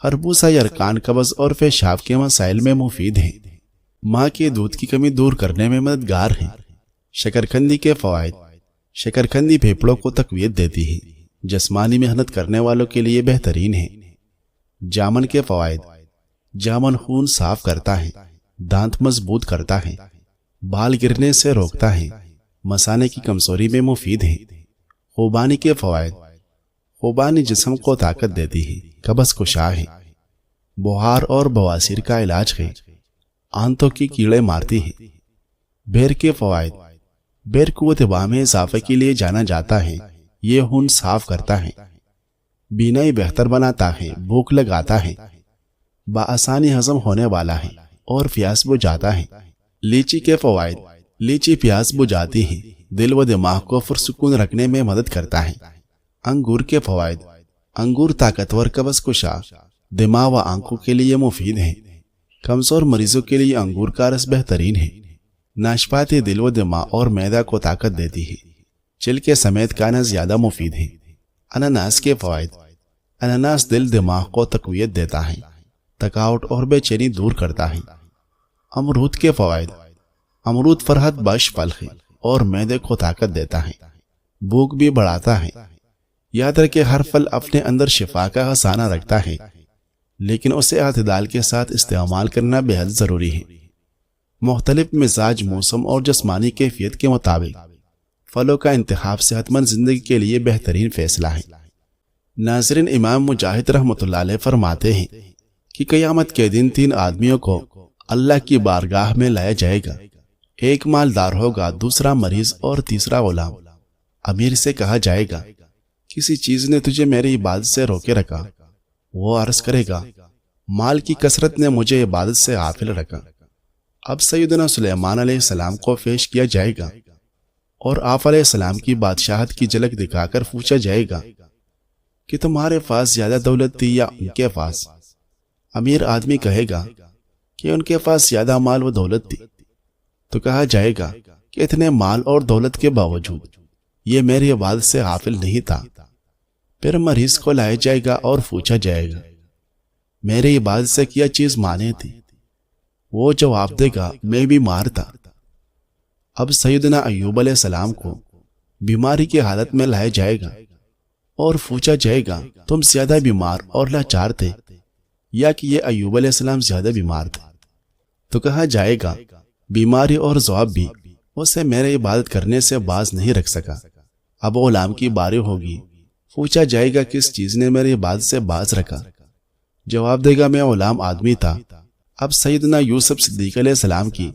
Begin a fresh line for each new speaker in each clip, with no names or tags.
خربوزہ یرقان قبض اور پیشاب کے مسائل میں مفید ہیں۔ ماں کے دودھ کی کمی دور کرنے میں مددگار ہیں۔ شکرکندی کے فوائد۔ شکرکندی پھیپھڑوں کو تقویت دیتی ہے، جسمانی محنت کرنے والوں کے لیے بہترین ہے۔ جامن کے فوائد۔ جامن خون صاف کرتا ہے، دانت مضبوط کرتا ہے، بال گرنے سے روکتا ہے، مثانے کی کمزوری میں مفید ہے۔ خوبانی کے فوائد۔ خوبانی جسم کو طاقت دیتی ہے، قبض کشا ہے، بخار اور بواسیر کا علاج ہے، آنتوں کی کیڑے مارتی ہے۔ بیر کے فوائد۔ بیر قوت دفاع میں اضافے کے لیے جانا جاتا ہے، یہ خون صاف کرتا ہے، بینائی بہتر بناتا ہے، بھوک لگاتا ہے، بآسانی ہضم ہونے والا ہے اور پیاس بجھاتا ہے۔ لیچی کے فوائد۔ لیچی پیاس بجھاتی ہے، دل و دماغ کو پرسکون رکھنے میں مدد کرتا ہے۔ انگور کے فوائد۔ انگور طاقتور، قبض کشا، دماغ و آنکھوں کے لیے مفید ہیں۔ کمزور مریضوں کے لیے انگور کا رس بہترین ہے۔ ناشپاتی دل و دماغ اور معدہ کو طاقت دیتی ہے، چھلکے سمیت کھانا زیادہ مفید ہے۔ انناس کے فوائد۔ انناس دل دماغ کو تقویت دیتا ہے، تھکاوٹ اور بے چینی دور کرتا ہے۔ امرود کے فوائد۔ امرود فرحت بخش پھل ہے اور معدے کو طاقت دیتا ہے، بھوک بھی بڑھاتا ہے۔ یاد رکھیں ہر پھل اپنے اندر شفا کا خزانہ رکھتا ہے، لیکن اسے اعتدال کے ساتھ استعمال کرنا بے حد ضروری ہے۔ مختلف مزاج، موسم اور جسمانی کیفیت کے مطابق پھلوں کا انتخاب صحت مند زندگی کے لیے بہترین فیصلہ ہے۔ ناظرین، امام مجاہد رحمۃ اللہ علیہ فرماتے ہیں کہ قیامت کے دن 3 آدمیوں کو اللہ کی بارگاہ میں لایا جائے گا، ایک مالدار ہوگا، دوسرا مریض اور تیسرا غلام۔ امیر سے کہا جائے گا، کسی چیز نے تجھے میری عبادت سے روکے رکھا؟ وہ عرض کرے گا، مال کی کثرت نے مجھے عبادت سے غافل رکھا۔ اب سیدنا سلیمان علیہ السلام کو پیش کیا جائے گا اور آپ علیہ السلام کی بادشاہت کی جھلک دکھا کر پوچھا جائے گا کہ تمہارے پاس زیادہ دولت تھی یا ان کے پاس؟ امیر آدمی کہے گا کہ ان کے پاس زیادہ مال و دولت تھی۔ تو کہا جائے گا کہ اتنے مال اور دولت کے باوجود یہ میری عبادت سے غافل نہیں تھا۔ پھر مریض کو لایا جائے گا اور پوچھا جائے گا، میری عبادت سے کیا چیز مانے تھی؟ وہ جواب دے گا، میں بیمار تھا۔ اب سیدنا ایوب علیہ السلام کو بیماری کی حالت میں لایا جائے گا اور پوچھا جائے گا، تم زیادہ بیمار اور لاچار تھے یا کہ یہ ایوب علیہ السلام زیادہ بیمار تھے؟ تو کہا جائے گا، بیماری اور ذواب بھی اسے میرے عبادت کرنے سے باز نہیں رکھ سکا۔ اب غلام کی باری ہوگی، پوچھا جائے گا، کس چیز نے میری عبادت سے باز رکھا؟ جواب دے گا، میں غلام آدمی تھا۔ اب سیدنا یوسف صدیق علیہ السلام کی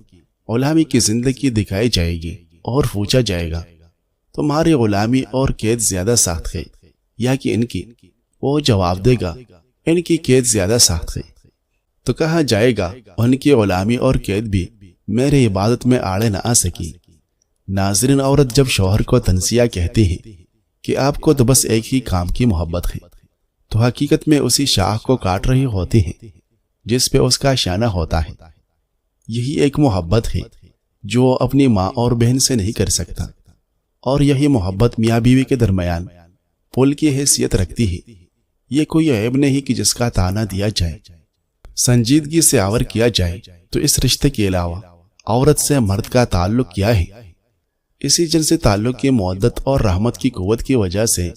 غلامی کی زندگی دکھائی جائے گی اور پوچھا جائے گا، تمہاری غلامی اور قید زیادہ سخت ہے یا کہ ان کی؟ وہ جواب دے گا، ان کی قید زیادہ سخت ہے۔ تو کہا جائے گا، ان کی غلامی اور قید بھی میری عبادت میں آڑے نہ آ سکی۔ ناظرین، عورت جب شوہر کو تنزیہ کہتی ہے کہ آپ کو تو بس ایک ہی کام کی محبت ہے، تو حقیقت میں اسی شاخ کو کاٹ رہی ہوتی ہے جس پہ اس کا شانہ ہوتا ہے۔ یہی ایک محبت ہے جو اپنی ماں اور بہن سے نہیں کر سکتا، اور یہی محبت میاں بیوی کے درمیان پل کی حیثیت رکھتی ہے۔ یہ کوئی عیب نہیں کہ جس کا تانا دیا جائے، سنجیدگی سے آور کیا جائے۔ تو اس رشتے کے علاوہ عورت سے مرد کا تعلق کیا ہے؟ اسی جنسی تعلق کی مودت اور رحمت کی قوت کی وجہ سے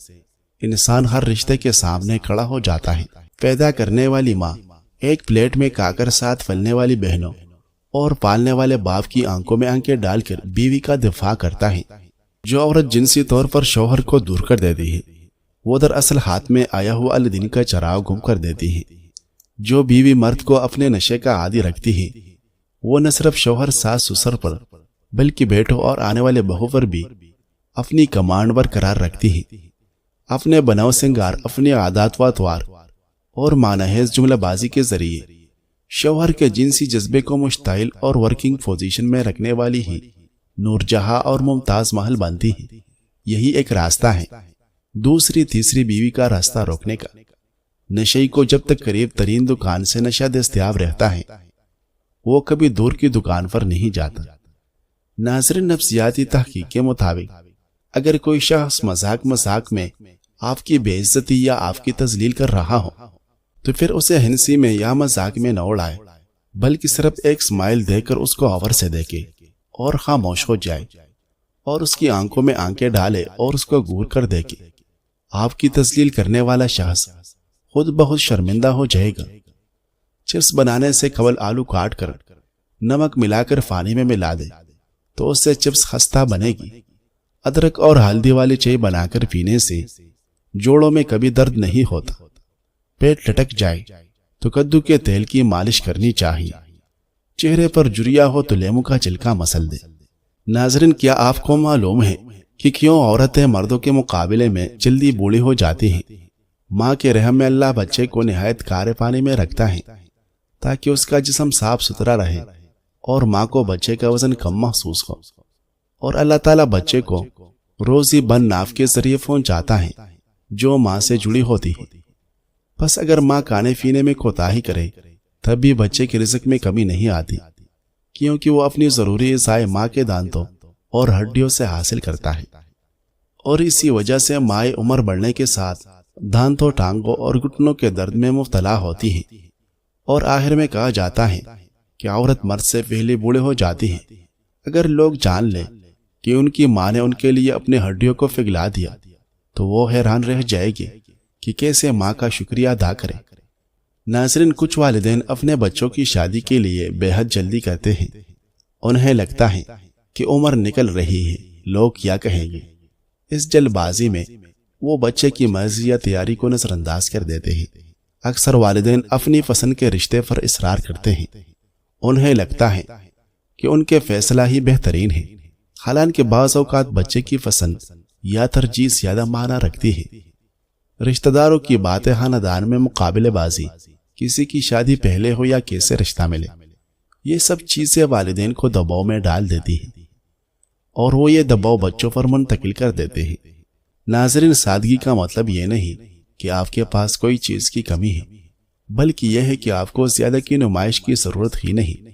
انسان ہر رشتے کے سامنے کھڑا ہو جاتا ہے۔ پیدا کرنے والی ماں، ایک پلیٹ میں کاکر ساتھ پلنے والی بہنوں اور پالنے والے باپ کی آنکھوں میں آنکھیں ڈال کر بیوی کا دفاع کرتا ہے۔ جو عورت جنسی طور پر شوہر کو دور کر دیتی ہے، وہ دراصل ہاتھ میں آیا ہوا الدین کا چراغ گم کر دیتی ہے۔ جو بیوی مرد کو اپنے نشے کا عادی رکھتی ہے، وہ نہ صرف شوہر ساس سسر پر بلکہ بیٹوں اور آنے والے بہو پر بھی اپنی کمانڈ برقرار رکھتی ہے۔ اپنے بناؤ سنگار، اپنی عادات و اطوار اور مانحیز جملہ بازی کے ذریعے شوہر کے جنسی جذبے کو مشتعل اور ورکنگ پوزیشن میں رکھنے والی ہی نور جہاں اور ممتاز محل بنتی ہے۔ یہی ایک راستہ ہے دوسری تیسری بیوی کا راستہ روکنے کا۔ نشئی کو جب تک قریب ترین دکان سے نشہ دستیاب رہتا ہے، وہ کبھی دور کی دکان پر نہیں جاتا۔ ناظرین، نفسیاتی تحقیق کے مطابق اگر کوئی شخص مذاق میں آپ کی بے عزتی یا آپ کی تذلیل کر رہا ہو تو پھر اسے ہنسی میں یا مذاق میں نہ اڑائے، بلکہ صرف ایک اسمائل دے کر اس کو غور سے دیکھے اور خاموش ہو جائے اور اس کی آنکھوں میں آنکھیں ڈالے اور اس کو گور کر دیکھے۔ آپ کی تذلیل کرنے والا شخص خود بہت شرمندہ ہو جائے گا۔ چپس بنانے سے قبل آلو کاٹ کر نمک ملا کر پانی میں ملا دے تو اس سے چپس خستہ بنے گی۔ ادرک اور ہلدی والی چائے بنا کر پینے سے جوڑوں میں کبھی درد نہیں ہوتا۔ پیٹ لٹک جائے تو کدو کے تیل کی مالش کرنی چاہیے۔ چہرے پر جریا ہو تو لیمو کا چھلکا مسل دے۔ ناظرین، کیا آپ کو معلوم ہے کہ کیوں عورتیں مردوں کے مقابلے میں جلدی بوڑھی ہو جاتی ہیں؟ ماں کے رحم میں اللہ بچے کو نہایت کارے پانی میں رکھتا ہے تاکہ اس کا جسم صاف ستھرا رہے اور ماں کو بچے کا وزن کم محسوس ہو، اور اللہ تعالیٰ بچے کو روزی بن ناف کے ذریعے پہنچاتا ہے جو ماں سے جڑی ہوتی ہے۔ بس اگر ماں کھانے پینے میں کوتاہی کرے تب بھی بچے کے رزق میں کمی نہیں آتی، کیونکہ وہ اپنی ضروری غذائیں ماں کے دانتوں اور ہڈیوں سے حاصل کرتا ہے، اور اسی وجہ سے مائیں عمر بڑھنے کے ساتھ دانتوں، ٹانگوں اور گھٹنوں کے درد میں مبتلا ہوتی ہیں، اور آخر میں کہا جاتا ہے کہ عورت مرد سے پہلے بوڑھے ہو جاتی ہے۔ اگر لوگ جان لیں کہ ان کی ماں نے ان کے لیے اپنے ہڈیوں کو پگھلا دیا تو وہ حیران رہ جائے گی کہ کیسے ماں کا شکریہ ادا کرے۔ ناظرین، کچھ والدین اپنے بچوں کی شادی کے لیے بے حد جلدی کرتے ہیں۔ انہیں لگتا ہے کہ عمر نکل رہی ہے، لوگ کیا کہیں گے۔ اس جلد بازی میں وہ بچے کی مرضی یا تیاری کو نظر انداز کر دیتے ہیں۔ اکثر والدین اپنی پسند کے رشتے پر اصرار کرتے ہیں۔ انہیں لگتا ہے کہ ان کے فیصلہ ہی بہترین ہے، حالانکہ بعض اوقات بچے کی پسند یا ترجیح زیادہ معنی رکھتی ہے۔ رشتہ داروں کی باتیں، خاندان میں مقابلے بازی، کسی کی شادی پہلے ہو یا کیسے رشتہ ملے، یہ سب چیزیں والدین کو دباؤ میں ڈال دیتی ہیں، اور وہ یہ دباؤ بچوں پر منتقل کر دیتے ہیں۔ ناظرین، سادگی کا مطلب یہ نہیں کہ آپ کے پاس کوئی چیز کی کمی ہے، بلکہ یہ ہے کہ آپ کو زیادہ کی نمائش کی ضرورت ہی نہیں،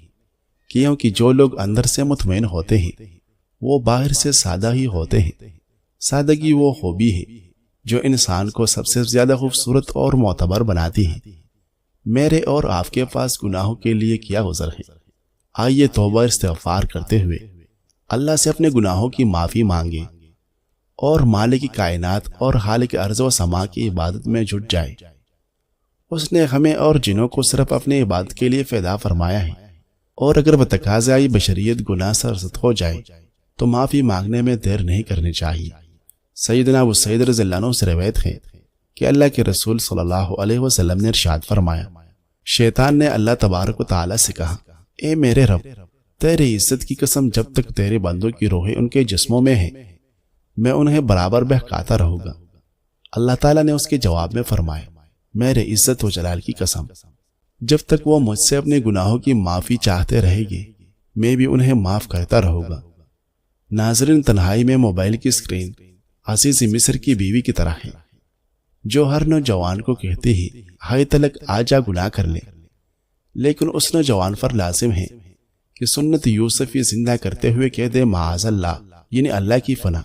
کیونکہ جو لوگ اندر سے مطمئن ہوتے ہیں وہ باہر سے سادہ ہی ہوتے ہیں۔ سادگی وہ خوبی ہے جو انسان کو سب سے زیادہ خوبصورت اور معتبر بناتی ہے۔ میرے اور آپ کے پاس گناہوں کے لیے کیا عذر ہے؟ آئیے توبہ استغفار کرتے ہوئے اللہ سے اپنے گناہوں کی معافی مانگے اور مالک کائنات اور خالق ارض و سما کی عبادت میں جٹ جائے۔ اس نے ہمیں اور جنوں کو صرف اپنی عبادت کے لیے فدا فرمایا ہے، اور اگر بتقاضۂ بشریت گناہ سرزد ہو جائے تو معافی مانگنے میں دیر نہیں کرنی چاہیے۔ سیدنا ابو سعید رضی اللہ عنہ سے روایت ہے کہ اللہ کے رسول صلی اللہ علیہ وسلم نے ارشاد فرمایا، شیطان نے اللہ تبارک و تعالیٰ سے کہا، اے میرے رب، تیری عزت کی قسم، جب تک تیرے بندوں کی روحیں ان کے جسموں میں ہیں میں انہیں برابر بہکاتا رہوں گا۔ اللہ تعالیٰ نے اس کے جواب میں فرمایا، میرے عزت و جلال کی قسم، جب تک وہ مجھ سے اپنے گناہوں کی معافی چاہتے رہے گے میں بھی انہیں معاف کرتا رہوں گا۔ ناظرین، تنہائی میں موبائل کی اسکرین عزیز مصر کی بیوی کی طرح ہے جو ہر نوجوان کو کہتی ہے، ہائے تلک آ جا گناہ کر لے، لیکن اس نوجوان پر لازم ہے کہ سنت یوسفی زندہ کرتے ہوئے کہہ دے معاذ اللہ، یعنی اللہ کی فنا۔